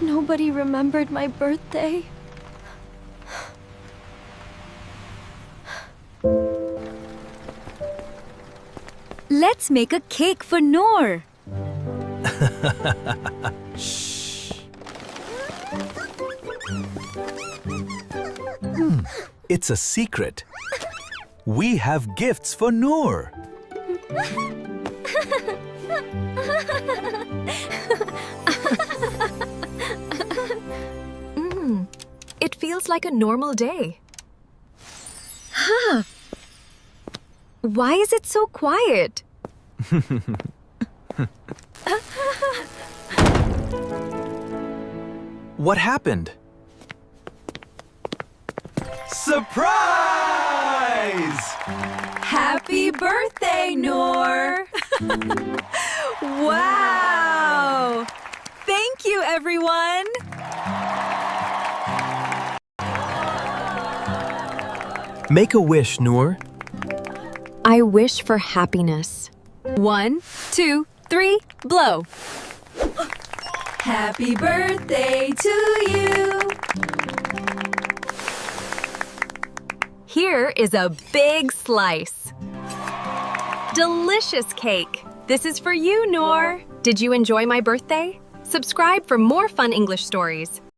Nobody remembered my birthday. Let's make a cake for Noor. Shh. It's a secret. We have gifts for Noor. It feels like a normal day. Why is it so quiet? What happened? Surprise! Happy birthday, Noor! Wow! Thank you, everyone! Make a wish, Noor. I wish for happiness. 1, 2, 3, blow! Happy birthday to you! Here is a big slice. Delicious cake. This is for you, Noor. Did you enjoy my birthday? Subscribe for more fun English stories.